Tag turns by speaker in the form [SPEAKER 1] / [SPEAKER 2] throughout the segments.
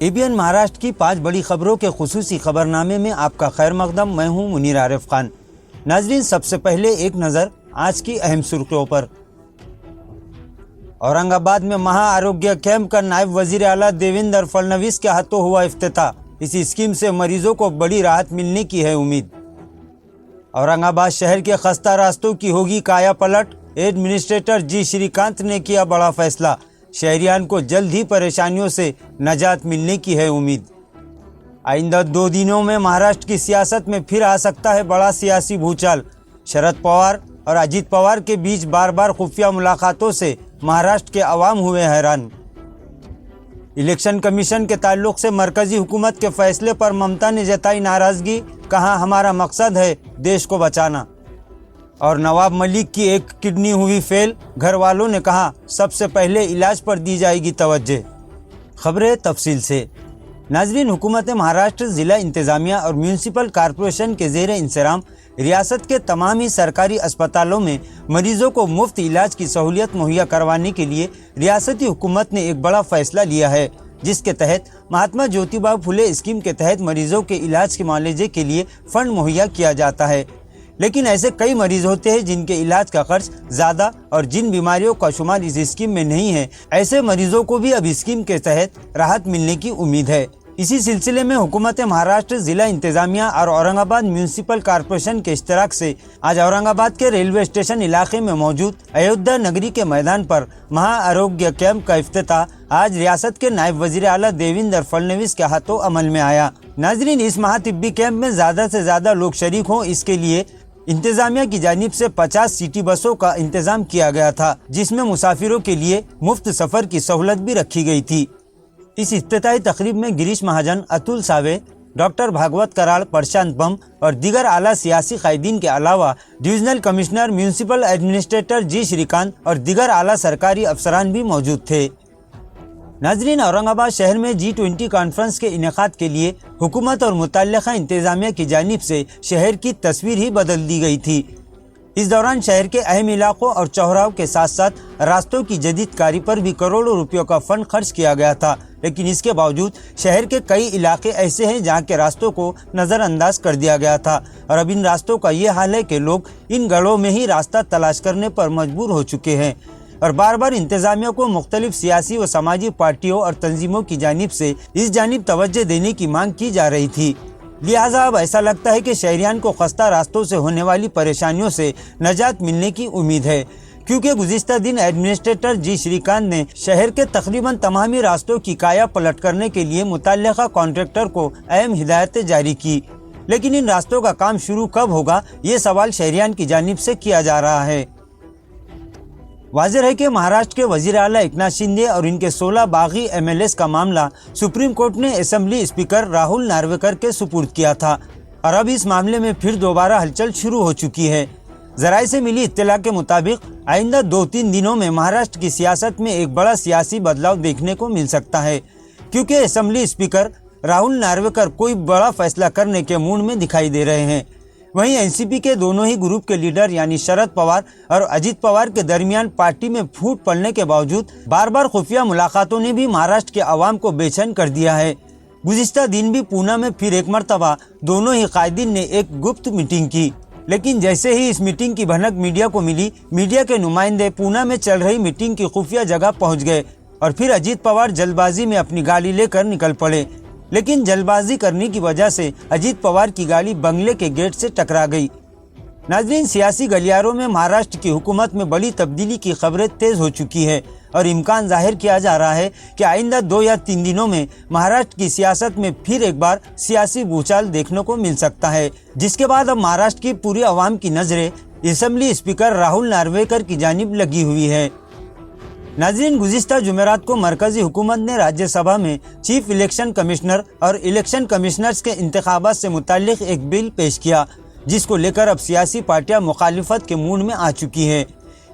[SPEAKER 1] ABN Maharashtra की 5 बड़ी खबरों के खुसूसी खबरनामे में आपका खैर मकदम। मैं हूं मुनीर आरिफ खान। नाजरीन, सबसे पहले एक नज़र आज की अहम सुर्खियों पर। औरंगाबाद में महाआरोग्य कैंप का नायब वजीर आला देवेंद्र फडणवीस के हाथों हुआ इफ्तिताह। इस स्कीम से मरीजों को बड़ी राहत मिलने की है उम्मीद। औरंगाबाद शहर के खस्ता रास्तों की होगी काया पलट। एडमिनिस्ट्रेटर जी श्रीकांत ने किया बड़ा फैसला। शहरियान को जल्द ही परेशानियों से नजात मिलने की है उम्मीद। आइंदा 2 दिनों में महाराष्ट्र की सियासत में फिर आ सकता है बड़ा सियासी भूचाल। शरद पवार और अजीत पवार के बीच बार बार खुफिया मुलाकातों से महाराष्ट्र के अवाम हुए हैरान। इलेक्शन कमीशन के ताल्लुक से मरकजी हुकूमत के फैसले पर ममता ने जताई नाराजगी। कहा, हमारा मकसद है देश को बचाना। और नवाब मलिक की एक किडनी हुई फेल। घर वालों ने कहा, सबसे पहले इलाज पर दी जाएगी तवज्जो। खबरें तफसील से। नाजरीन, हुकूमत महाराष्ट्र ज़िला इंतज़ामिया और म्यूनसिपल कॉरपोरेशन के ज़ेर इंतज़ाम रियासत के तमाम ही सरकारी अस्पतालों में मरीजों को मुफ्त इलाज की सहूलियत मुहैया करवाने के लिए रियासती हुकूमत ने एक बड़ा फैसला लिया है, जिसके तहत महात्मा ज्योतिबा फुले स्कीम के तहत मरीजों के इलाज के मुआवजे के लिए फंड मुहैया किया जाता है। लेकिन ऐसे कई मरीज होते हैं जिनके इलाज का खर्च ज़्यादा और जिन बीमारियों का शुमार इस स्कीम में नहीं है, ऐसे मरीजों को भी अब स्कीम के तहत राहत मिलने की उम्मीद है। इसी सिलसिले में हुकूमत महाराष्ट्र ज़िला इंतज़ामिया और औरंगाबाद म्यूनसिपल कॉरपोरेशन के इश्तराक से आज औरंगाबाद के रेलवे स्टेशन इलाके में मौजूद अयोध्या नगरी के मैदान पर महाआरोग्य कैंप का इफ्तिताह आज रियासत के नायब वजीर आला देवेंद्र फडणवीस के हाथों अमल में आया। नाजरीन, इस महातिब्बी कैंप में ज़्यादा से ज़्यादा लोग शरीक हों, इसके लिए इंतजामिया की जानिब से 50 सिटी बसों का इंतजाम किया गया था, जिसमें मुसाफिरों के लिए मुफ्त सफर की सहूलत भी रखी गई थी। इस इफ्तिताही तकरीब में गिरीश महाजन, अतुल सावे, डॉक्टर भागवत कराड़, प्रशांत बम और दीगर आला सियासी कायदीन के अलावा डिविजनल कमिश्नर म्यूनसिपल एडमिनिस्ट्रेटर जी श्रीकांत और दीगर आला सरकारी अफसरान भी मौजूद थे। नाजरीन, औरंगाबाद शहर में G20 कॉन्फ्रेंस के इनेकाद के लिए हुकूमत और मुतल्लिका इंतजामिया की जानिब से शहर की तस्वीर ही बदल दी गई थी। इस दौरान शहर के अहम इलाकों और चौराहों के साथ साथ रास्तों की जदीदकारी पर भी करोड़ों रुपयों का फंड खर्च किया गया था। लेकिन इसके बावजूद शहर के कई इलाके ऐसे हैं जहां के रास्तों को नज़रअंदाज कर दिया गया था और अब इन रास्तों का ये हाल है कि लोग इन गढ़ों में ही रास्ता तलाश करने पर मजबूर हो चुके हैं और बार बार इंतजामिया को मुख्तलिफ सियासी व समाजी पार्टियों और तंजीमों की जानिब से इस जानिब तवज्जो देने की मांग की जा रही थी। लिहाजा अब ऐसा लगता है कि शहरियान को खस्ता रास्तों से होने वाली परेशानियों से नजात मिलने की उम्मीद है, क्योंकि गुज़िश्ता दिन एडमिनिस्ट्रेटर जी श्रीकांत ने शहर के तकरीबन तमामी रास्तों की काया पलट करने के लिए मुतल्लिका कॉन्ट्रैक्टर को अहम हिदायतें जारी की। लेकिन इन रास्तों का काम शुरू कब होगा, ये सवाल शहरियान की जानिब से किया जा रहा है। वाज़ेह है कि महाराष्ट्र के वजीर आला एकनाथ शिंदे और इनके 16 बागी MLAs का मामला सुप्रीम कोर्ट ने असेंबली स्पीकर राहुल नार्वेकर के सुपुर्द किया था और अब इस मामले में फिर दोबारा हलचल शुरू हो चुकी है। ज़राए से मिली इत्तला के मुताबिक आइंदा 2-3 दिनों में महाराष्ट्र की सियासत में एक बड़ा सियासी बदलाव देखने को मिल सकता है, क्योंकि असेंबली स्पीकर राहुल नार्वेकर कोई बड़ा फैसला करने के मूड में दिखाई दे रहे हैं। वहीं NCP के दोनों ही ग्रुप के लीडर यानी शरद पवार और अजीत पवार के दरमियान पार्टी में फूट पड़ने के बावजूद बार बार खुफिया मुलाकातों ने भी महाराष्ट्र के अवाम को बेचैन कर दिया है। गुज़िश्ता दिन भी पूना में फिर एक मरतबा दोनों ही कायदीन ने एक गुप्त मीटिंग की, लेकिन जैसे ही इस मीटिंग की भनक मीडिया को मिली, मीडिया के नुमाइंदे पूना में चल रही मीटिंग की खुफिया जगह पहुँच गए और फिर अजीत पवार जल्दबाजी में अपनी गाड़ी लेकर निकल पड़े। लेकिन जल्दबाजी करने की वजह से अजीत पवार की गाड़ी बंगले के गेट से टकरा गई। नाज़रीन, सियासी गलियारों में महाराष्ट्र की हुकूमत में बड़ी तब्दीली की खबरें तेज़ हो चुकी है और इम्कान जाहिर किया जा रहा है कि आइंदा 2 या 3 दिनों में महाराष्ट्र की सियासत में फिर एक बार सियासी भूचाल देखने को मिल सकता है, जिसके बाद अब महाराष्ट्र की पूरी आवाम की नज़रें असेंबली स्पीकर राहुल नार्वेकर की जानिब लगी हुई है। नाज़रीन, गुज़िश्ता जुमेरात को मरकजी हुकूमत ने राज्यसभा में चीफ इलेक्शन कमिश्नर और इलेक्शन कमिश्नर्स के इंतखाबात से मुताल्लिक एक बिल पेश किया, जिसको लेकर अब सियासी पार्टियां मुखालिफत के मूड में आ चुकी हैं।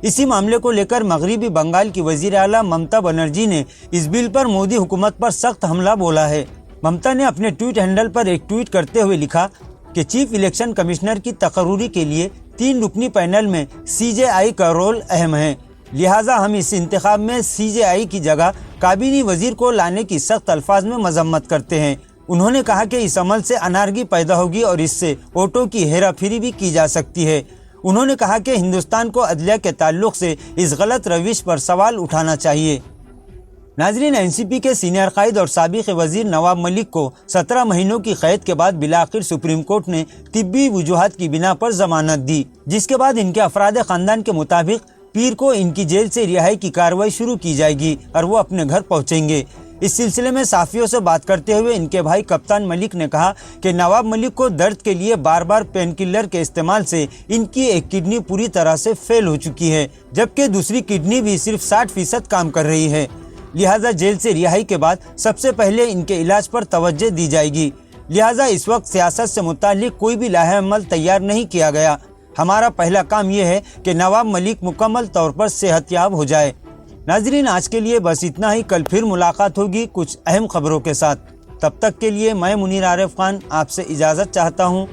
[SPEAKER 1] इसी मामले को लेकर मगरबी बंगाल की वजीर आला ममता बनर्जी ने इस बिल पर मोदी हुकूमत पर सख्त हमला बोला है। ममता ने अपने ट्वीट हैंडल पर एक ट्वीट करते हुए लिखा कि चीफ इलेक्शन कमिश्नर की तकर्रूरी के लिए 3 रुकनी पैनल में CJI का रोल अहम है। लिहाजा हम इस इंतखाब में CJI की जगह काबीनी वजीर को लाने की सख्त अल्फाज में मजम्मत करते हैं। उन्होंने कहा कि इस अमल से अनारगी पैदा होगी और इससे वोटों की हेराफेरी भी की जा सकती है। उन्होंने कहा कि हिंदुस्तान को अदलिया के ताल्लुक से इस गलत रविश पर सवाल उठाना चाहिए। नाजरीन, NCP के सीनियर कायद और साबिक वजीर नवाब मलिक को 17 महीनों की कैद के बाद बिलाखिर सुप्रीम कोर्ट ने तिब्बी वजूहात की बिना पर जमानत दी, जिसके बाद इनके अफराद खानदान के मुताबिक पीर को इनकी जेल से रिहाई की कार्रवाई शुरू की जाएगी और वो अपने घर पहुंचेंगे। इस सिलसिले में साफियों से बात करते हुए इनके भाई कप्तान मलिक ने कहा कि नवाब मलिक को दर्द के लिए बार बार पेन किलर के इस्तेमाल से इनकी एक किडनी पूरी तरह से फेल हो चुकी है, जबकि दूसरी किडनी भी सिर्फ 60% काम कर रही है। लिहाजा जेल से रिहाई के बाद सबसे पहले इनके इलाज पर तवज्जो दी जाएगी। लिहाजा इस वक्त सियासत से मुताल्लिक कोई भी लाहे अमल तैयार नहीं किया गया। हमारा पहला काम यह है कि नवाब मलिक मुकम्मल तौर पर सेहतयाब हो जाए। नाजरीन, आज के लिए बस इतना ही। कल फिर मुलाकात होगी कुछ अहम खबरों के साथ। तब तक के लिए मैं मुनीर आरिफ खान आपसे इजाज़त चाहता हूँ।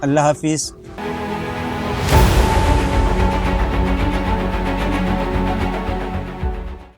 [SPEAKER 1] अल्लाह हाफिज़।